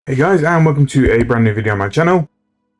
Hey guys, and welcome to a brand new video on my channel.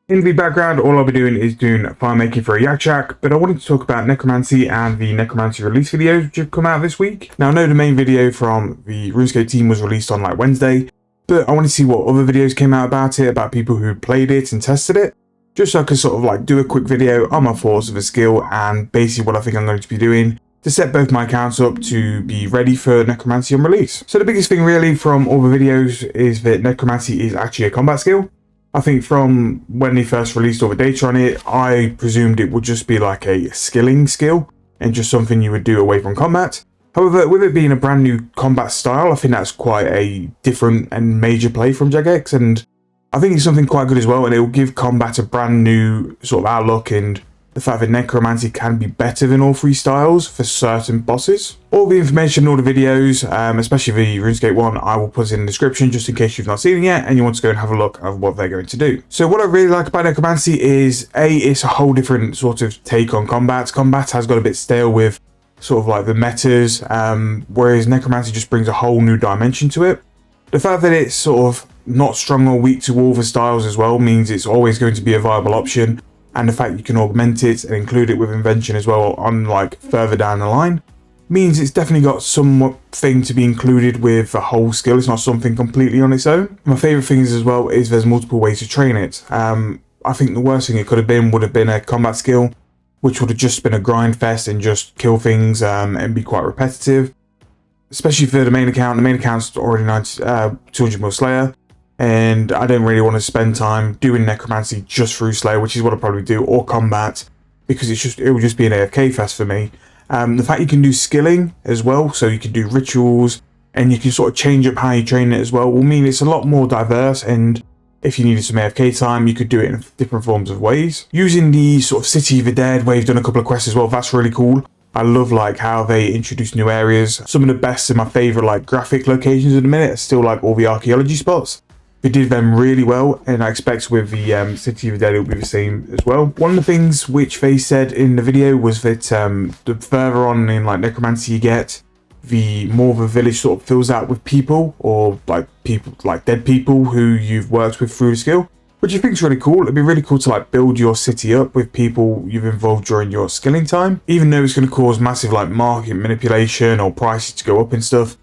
In the background, all I'll be doing is doing file making for a Yak Shack, but I wanted to talk about Necromancy and the Necromancy release videos which have come out this week. Now I know the main video from the Runescape team was released on like Wednesday, but I want to see what other videos came out about it, about people who played it and tested it, just so I could sort of like do a quick video on my thoughts of the skill and basically what I think I'm going to be doing to set both my accounts up to be ready for Necromancy on release. So the biggest thing really from all the videos is that Necromancy is actually a combat skill. I think from when they first released all the data on it, I presumed it would just be like a skilling skill and just something you would do away from combat. However, with it being a brand new combat style, I think that's quite a different and major play from Jagex, and I think it's something quite good as well, and it will give combat a brand new sort of outlook, and the fact that Necromancy can be better than all three styles for certain bosses. All the information, all the videos, especially the RuneScape one, I will put in the description just in case you've not seen it yet and you want to go and have a look at what they're going to do. So what I really like about Necromancy is, it's a whole different sort of take on combat. Combat has got a bit stale with sort of like the metas, whereas Necromancy just brings a whole new dimension to it. The fact that it's sort of not strong or weak to all the styles as well means it's always going to be a viable option. And the fact you can augment it and include it with invention as well on like further down the line means it's definitely got something to be included with the whole skill. It's not something completely on its own. My favourite things as well is there's multiple ways to train it. I think the worst thing it could have been would have been a combat skill, which would have just been a grind fest and just kill things and be quite repetitive. Especially for the main account. The main account's already 200 mil Slayer. And I don't really want to spend time doing Necromancy just through Slayer, which is what I'll probably do, or combat, because it will just be an AFK fest for me. The fact you can do skilling as well, so you can do rituals, and you can sort of change up how you train it as well, will mean it's a lot more diverse, and if you needed some AFK time, you could do it in different forms of ways. Using the sort of City of the Dead, where you've done a couple of quests as well, that's really cool. I love like how they introduce new areas. Some of the best and my favourite like graphic locations at the minute are still like all the archaeology spots. They did them really well, and I expect with the City of the Dead it will be the same as well. One of the things which they said in the video was that the further on in like Necromancy you get, the more the village sort of fills out with people, or like people like dead people who you've worked with through the skill, which I think is really cool. It'd be really cool to like build your city up with people you've involved during your skilling time, even though it's going to cause massive like market manipulation or prices to go up and stuff.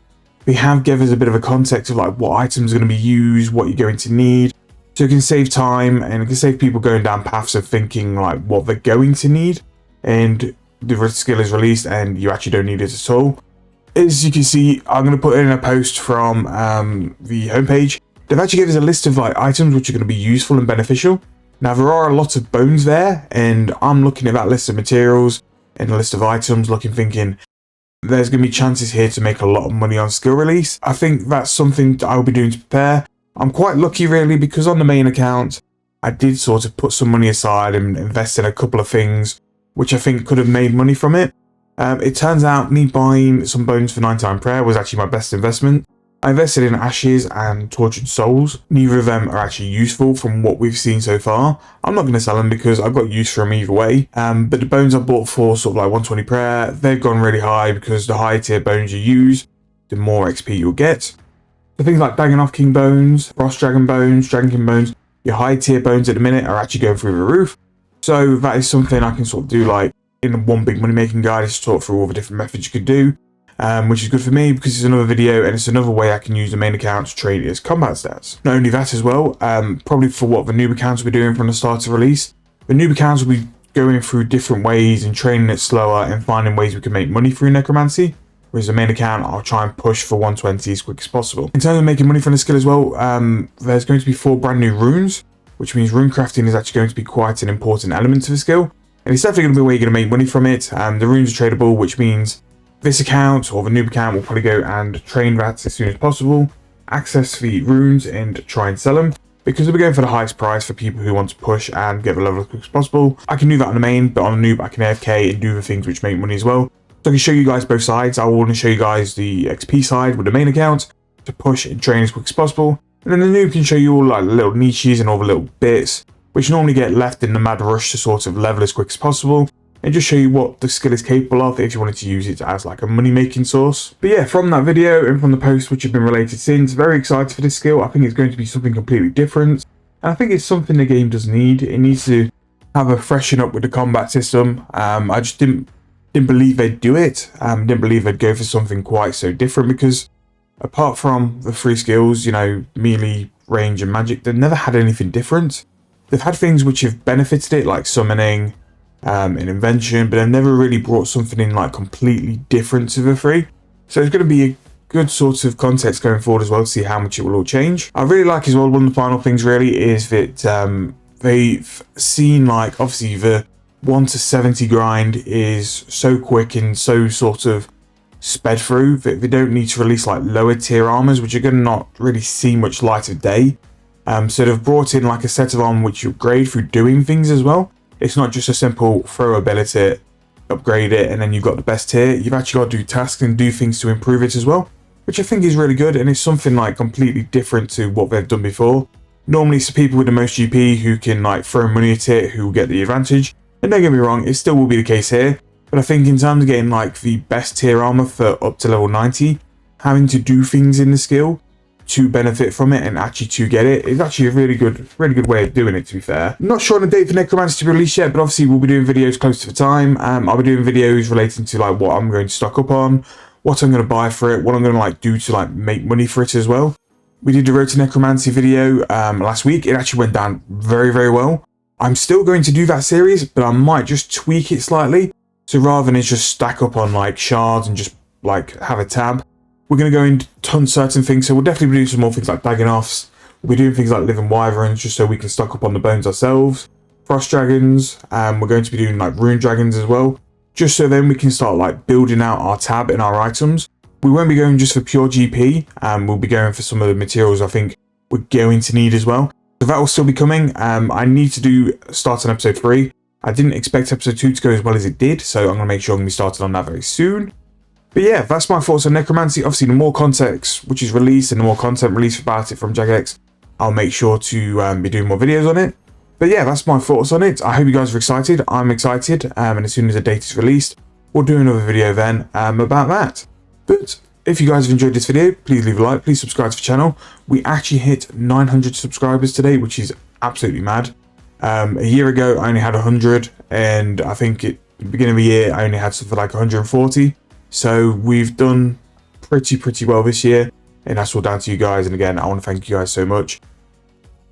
They have given us a bit of a context of like what items are going to be used, what you're going to need, so it can save time and it can save people going down paths of thinking like what they're going to need, and the skill is released and you actually don't need it at all. As you can see, I'm going to put in a post from the homepage. They've actually given us a list of like items which are going to be useful and beneficial. Now there are a lot of bones there, and I'm looking at that list of materials and a list of items, thinking, there's going to be chances here to make a lot of money on skill release. I think that's something I will be doing to prepare. I'm quite lucky really, because on the main account I did sort of put some money aside and invest in a couple of things which I think could have made money from it. It turns out me buying some bones for 9-time prayer was actually my best investment. I invested in Ashes and Tortured Souls. Neither of them are actually useful from what we've seen so far. I'm not going to sell them because I've got use for them either way. But the bones I bought for sort of like 120 prayer, they've gone really high, because the higher tier bones you use, the more XP you'll get. The things like Dagon King bones, Frost Dragon bones, Dragon King bones, your high tier bones at the minute are actually going through the roof. So that is something I can sort of do like in one big money making guide, is to talk through all the different methods you could do. Which is good for me because it's another video and it's another way I can use the main account to train its combat stats. Not only that as well, probably for what the noob accounts will be doing from the start of release, the noob accounts will be going through different ways and training it slower and finding ways we can make money through Necromancy, whereas the main account I'll try and push for 120 as quick as possible. In terms of making money from the skill as well, there's going to be 4 brand new runes, which means rune crafting is actually going to be quite an important element to the skill, and it's definitely going to be a way you're going to make money from it. The runes are tradable, which means this account or the noob account will probably go and train that as soon as possible, access the runes and try and sell them, because we'll be going for the highest price for people who want to push and get the level as quick as possible. I can do that on the main, but on the noob I can AFK and do the things which make money as well. So I can show you guys both sides. I will want to show you guys the XP side with the main account to push and train as quick as possible, and then the noob can show you all like the little niches and all the little bits which normally get left in the mad rush to sort of level as quick as possible. and just show you what the skill is capable of if you wanted to use it as like a money making source. But yeah, from that video and from the posts which have been related since, very excited for this skill. I think it's going to be something completely different, and I think it's something the game does need. It needs to have a freshen up with the combat system. I just didn't believe they'd do it. Didn't believe they'd go for something quite so different, because apart from the 3 skills, you know, melee, range and magic, they've never had anything different. They've had things which have benefited it, like summoning and invention, but they've never really brought something in like completely different to the 3. So it's going to be a good sort of context going forward as well to see how much it will all change. I really like as well, one of the final things really is that they've seen, like, obviously the 1 to 70 grind is so quick and so sort of sped through that they don't need to release like lower tier armors, which are going to not really see much light of day. So they've brought in like a set of armor which you upgrade through doing things as well. It's not just a simple throw ability, upgrade it, and then you've got the best tier. You've actually got to do tasks and do things to improve it as well, which I think is really good, and it's something like completely different to what they've done before. Normally it's the people with the most GP who can like throw money at it who will get the advantage, and don't get me wrong, it still will be the case here. But I think in terms of getting like the best tier armor for up to level 90, having to do things in the skill to benefit from it and actually to get it is actually a really good way of doing it, to be fair. I'm not sure on a date for Necromancy to be released yet, but obviously we'll be doing videos close to the time. I'll be doing videos relating to like what I'm going to stock up on, what I'm going to buy for it, what I'm going to like do to like make money for it as well. We did the Road to Necromancy video last week. It actually went down very well. I'm still going to do that series, but I might just tweak it slightly. So rather than it just stack up on like shards and just like have a tab, we're going to go and ton certain things. So we'll definitely be doing some more things like Daggenoffs. We'll be doing things like living wyverns just so we can stock up on the bones ourselves. Frost dragons. We're going to be doing like rune dragons as well, just so then we can start like building out our tab and our items. We won't be going just for pure GP. We'll be going for some of the materials I think we're going to need as well. So that will still be coming. I need to start on episode 3. I didn't expect episode 2 to go as well as it did, so I'm going to make sure I'm going to be started on that very soon. But yeah, that's my thoughts on Necromancy. Obviously, the more context which is released and the more content released about it from Jagex, I'll make sure to be doing more videos on it. But yeah, that's my thoughts on it. I hope you guys are excited. I'm excited, and as soon as the date is released, we'll do another video then about that. But if you guys have enjoyed this video, please leave a like, please subscribe to the channel. We actually hit 900 subscribers today, which is absolutely mad. A year ago, I only had 100, and I think at the beginning of the year, I only had something like 140. So we've done pretty well this year, and that's all down to you guys. And again, I want to thank you guys so much.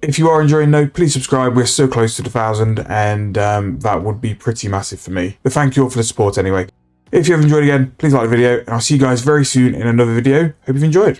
If you are enjoying though, please subscribe. We're so close to the 1,000, and that would be pretty massive for me. But thank you all for the support anyway. If you have enjoyed again, please like the video, and I'll see you guys very soon in another video. Hope you've enjoyed.